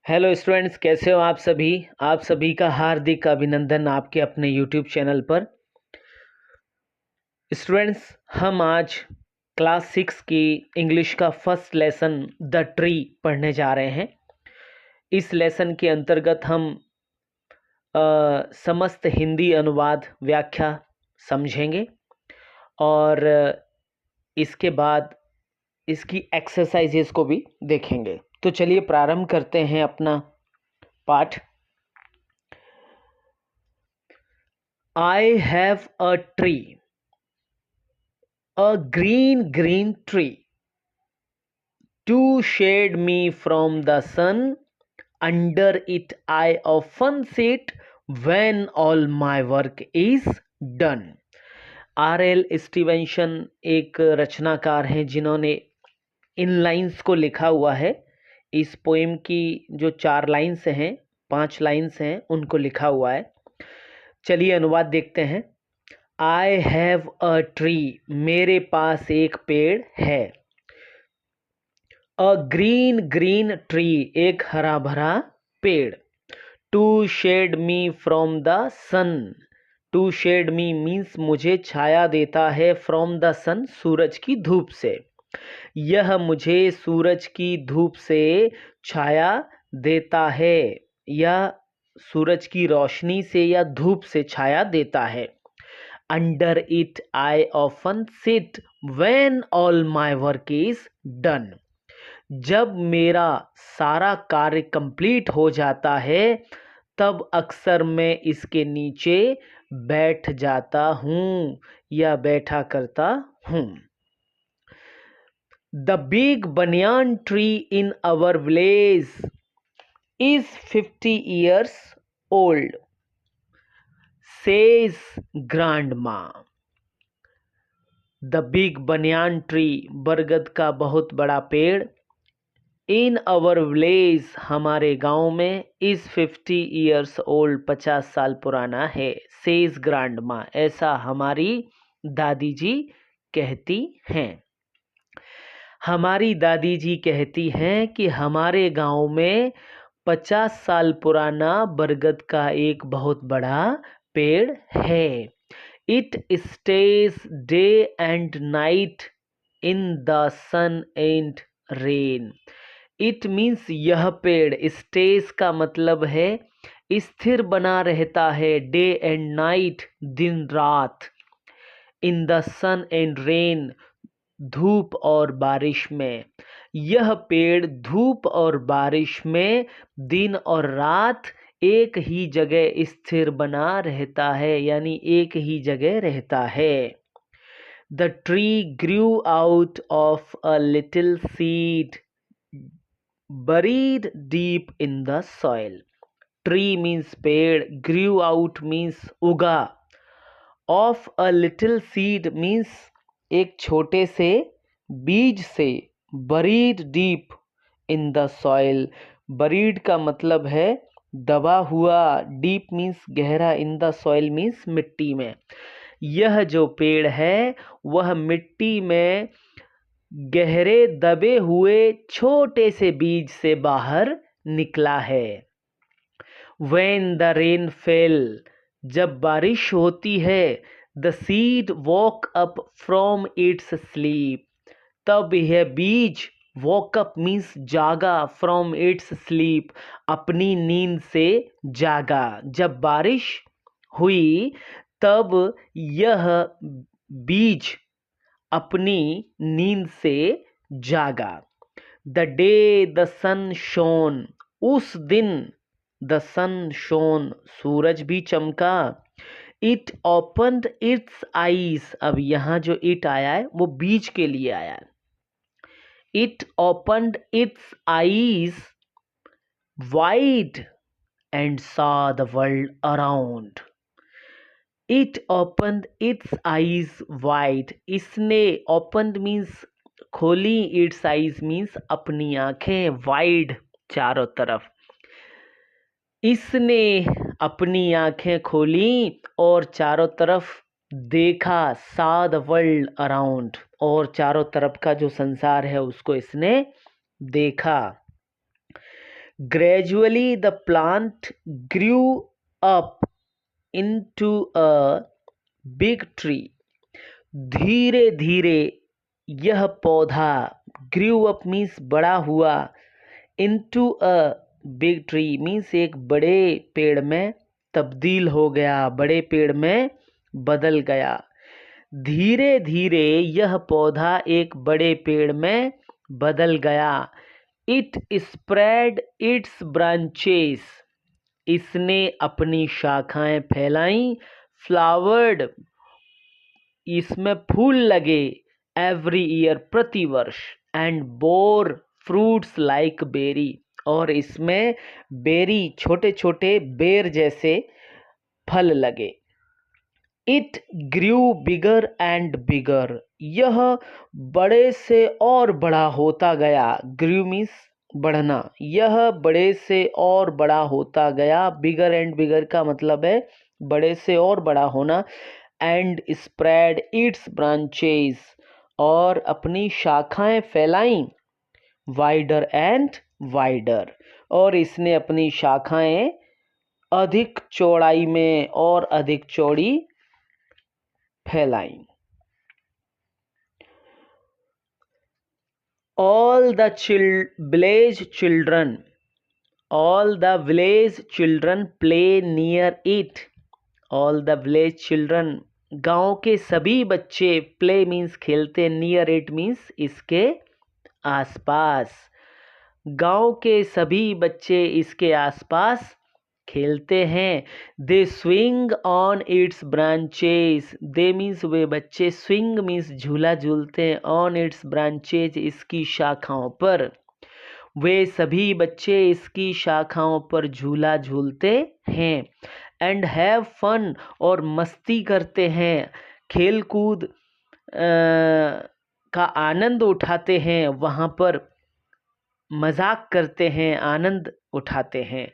Hello students, कैसे हो आप सभी का हार्दिक अभिनंदन आपके अपने यूट्यूब चैनल पर। स्टूडेंट्स, हम आज क्लास 6 की इंग्लिश का फर्स्ट लेसन द ट्री पढ़ने जा रहे हैं। इस लेसन के अंतर्गत हम समस्त हिंदी अनुवाद व्याख्या समझेंगे और इसके बाद इसकी एक्सरसाइजेस को भी देखेंगे। तो चलिए प्रारंभ करते हैं अपना पाठ। I have a tree, a green tree, to shade me from the sun. Under it I often sit when all my work is done. R.L. Stevenson एक रचनाकार हैं जिन्होंने इन लाइंस को लिखा हुआ है। इस पोएम की जो 4 लाइंस हैं, 5 लाइंस हैं, उनको लिखा हुआ है। चलिए अनुवाद देखते हैं। आई हैव अ ट्री, मेरे पास एक पेड़ है। अ ग्रीन ट्री, एक हरा भरा पेड़। To shade me from the sun, to shade me means मुझे छाया देता है, फ्रॉम द सन सूरज की धूप से। यह मुझे सूरज की धूप से छाया देता है, यह सूरज की रोशनी से या धूप से छाया देता है। Under it I often sit when all my work is done. जब मेरा सारा कार्य कंप्लीट हो जाता है तब अक्सर मैं इसके नीचे बैठ जाता हूँ या बैठा करता हूँ। The big banyan tree in our village is 50 years old, says grandma. The big banyan tree, बरगद का बहुत बड़ा पेड़, इन अवर विलेज, हमारे गांव में, इज 50 ईयर्स ओल्ड, 50 साल पुराना है। सेज ग्रांडमा, ऐसा हमारी दादी जी कहती हैं। हमारी दादी जी कहती हैं कि हमारे गांव में 50 साल पुराना बरगद का एक बहुत बड़ा पेड़ है। It stays day and night in the sun and rain. It means यह पेड़, stays का मतलब है स्थिर बना रहता है, day and night दिन रात, in the sun and rain धूप और बारिश में। यह पेड़ धूप और बारिश में दिन और रात एक ही जगह स्थिर बना रहता है, यानी एक ही जगह रहता है। The tree Guru out of a little seed buried deep in the soil. Tree means पेड़, grew out means उगा, of a little seed means एक छोटे से बीज से, buried deep in the soil, buried का मतलब है दबा हुआ, deep means गहरा, in the soil means मिट्टी में। यह जो पेड़ है वह मिट्टी में गहरे दबे हुए छोटे से बीज से बाहर निकला है। When the rain fell, जब बारिश होती है, the seed woke up from its sleep, तब यह बीज, woke up means जागा, from its sleep अपनी नींद से जागा। जब बारिश हुई तब यह बीज अपनी नींद से जागा। The day the sun shone, उस दिन द सन शोन, सूरज भी चमका। इट ओपन्ड इट्स आईज, अब यहाँ जो इट आया है वो बीज के लिए आया है। It opened it's eyes wide and saw the world around. It opened it's eyes wide, इसने, ओपन्ड मीन्स खोली, इट्स आईज मीन्स अपनी आंखें, वाइड चारों तरफ। इसने अपनी आंखें खोली और चारों तरफ देखा, saw the world around, और चारों तरफ का जो संसार है उसको इसने देखा। Gradually the plant grew up into a big tree. धीरे धीरे यह पौधा grew up means बड़ा हुआ, into a big tree means एक बड़े पेड़ में तब्दील हो गया, बड़े पेड़ में बदल गया। धीरे धीरे यह पौधा एक बड़े पेड़ में बदल गया। इट स्प्रेड इट्स ब्रांचेस, इसने अपनी शाखाएं फैलाई। फ्लावर्ड, इसमें फूल लगे। एवरी ईयर, प्रतिवर्ष। And bore fruits like berry, और इसमें बेरी, छोटे छोटे बेर जैसे फल लगे। It grew bigger and bigger, यह बड़े से और बड़ा होता गया। ग्रू मीन्स बढ़ना, यह बड़े से और बड़ा होता गया। बिगर एंड बिगर का मतलब है बड़े से और बड़ा होना। एंड स्प्रेड इट्स ब्रांचेस, और अपनी शाखाएं फैलाई। वाइडर एंड वाइडर, और इसने अपनी शाखाएं अधिक चौड़ाई में और अधिक चौड़ी फैलाई। All the village children play near it. All the village children, गांव के सभी बच्चे, play means खेलते, near it means इसके आसपास। गांव के सभी बच्चे इसके आसपास खेलते हैं। They swing on its branches, they means वे बच्चे, स्विंग मीन्स झूला झूलते हैं, ऑन इट्स ब्रांचेज इसकी शाखाओं पर। वे सभी बच्चे इसकी शाखाओं पर झूला झूलते हैं। एंड हैव फन, और मस्ती करते हैं, खेल कूद का आनंद उठाते हैं, वहाँ पर मजाक करते हैं, आनंद उठाते हैं।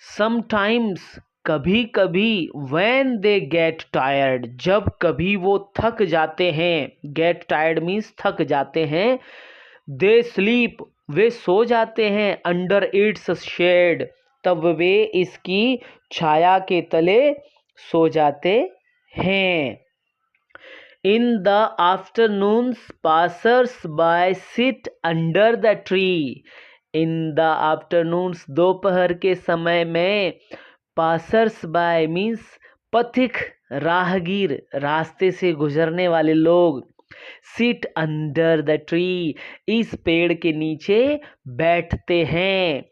समटाइम्स, कभी कभी, when they get tired, जब कभी वो थक जाते हैं। get tired means थक जाते हैं। they sleep, वे सो जाते हैं। under its shade, तब वे इसकी छाया के तले सो जाते हैं। In the afternoons, passers-by sit under the tree. In the afternoons, दोपहर के समय में, passers-by means पथिक, राहगीर, रास्ते से गुजरने वाले लोग। sit under the tree, इस पेड़ के नीचे बैठते हैं।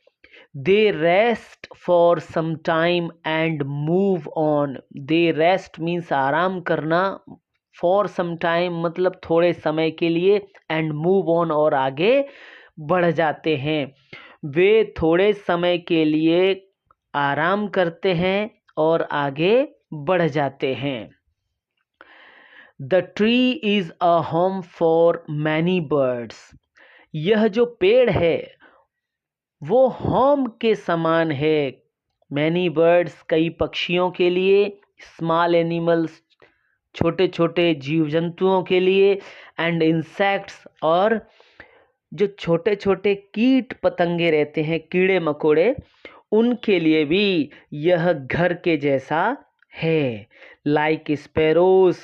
They rest for some time and move on. They rest means आराम करना, फॉर सम टाइम मतलब थोड़े समय के लिए, एंड मूव ऑन, और आगे बढ़ जाते हैं। वे थोड़े समय के लिए आराम करते हैं और आगे बढ़ जाते हैं। The tree is a home for many birds, यह जो पेड़ है वो होम के समान है। मैनी बर्ड्स, कई पक्षियों के लिए। स्मॉल एनिमल्स, छोटे छोटे जीव जंतुओं के लिए। एंड इंसेक्ट्स, और जो छोटे छोटे कीट पतंगे रहते हैं, कीड़े मकोड़े, उनके लिए भी यह घर के जैसा है। लाइक स्पैरोज,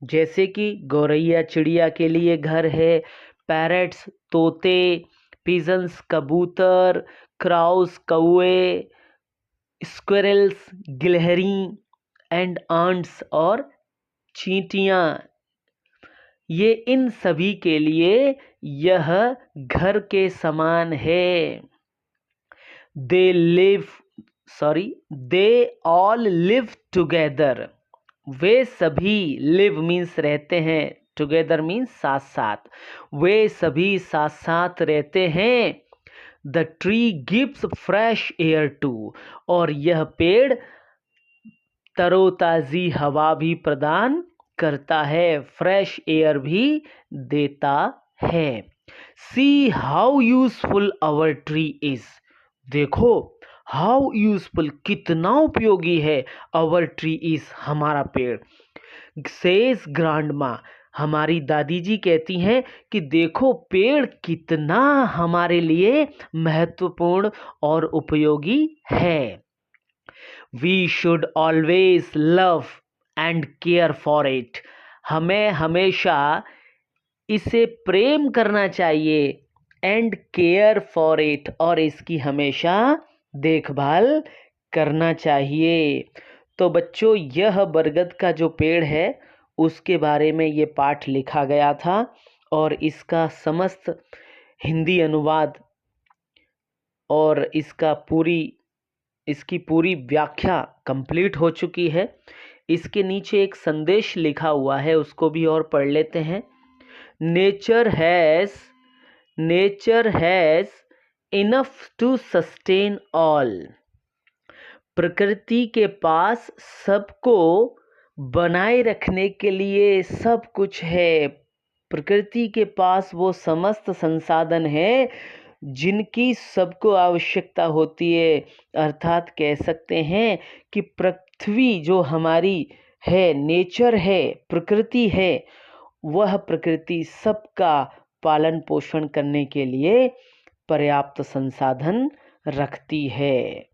जैसे कि गौरैया चिड़िया के लिए घर है। पैरट्स, तोते। पिजन्स, कबूतर। क्राउस, कौए। स्क्विरल्स, गिलहरी। एंड आंट्स, और चींटियाँ, ये इन सभी के लिए यह घर के समान है। दे ऑल लिव टुगेदर, वे सभी, लिव मीन्स रहते हैं, टुगेदर मीन्स साथ साथ, वे सभी साथ साथ रहते हैं। The tree gives fresh air too, और यह पेड़ तरोताजी हवा भी प्रदान करता है, फ्रेश एयर भी देता है। See how useful our tree is, देखो, हाउ यूजफुल, कितना उपयोगी है, आवर ट्री इज, हमारा पेड़। सेज ग्रांडमा, हमारी दादी जी कहती हैं कि देखो पेड़ कितना हमारे लिए महत्वपूर्ण और उपयोगी है। We should always love and care for it. हमें हमेशा इसे प्रेम करना चाहिए एंड केयर फॉर इट, और इसकी हमेशा देखभाल करना चाहिए। तो बच्चों, यह बरगद का जो पेड़ है उसके बारे में ये पाठ लिखा गया था और इसका समस्त हिंदी अनुवाद और इसकी पूरी व्याख्या कंप्लीट हो चुकी है। इसके नीचे एक संदेश लिखा हुआ है, उसको भी और पढ़ लेते हैं। Nature has enough to sustain all. प्रकृति के पास सबको बनाए रखने के लिए सब कुछ है। प्रकृति के पास वो समस्त संसाधन है जिनकी सबको आवश्यकता होती है। अर्थात कह सकते हैं कि पृथ्वी जो हमारी है, नेचर है, प्रकृति है, वह प्रकृति सबका पालन पोषण करने के लिए पर्याप्त संसाधन रखती है।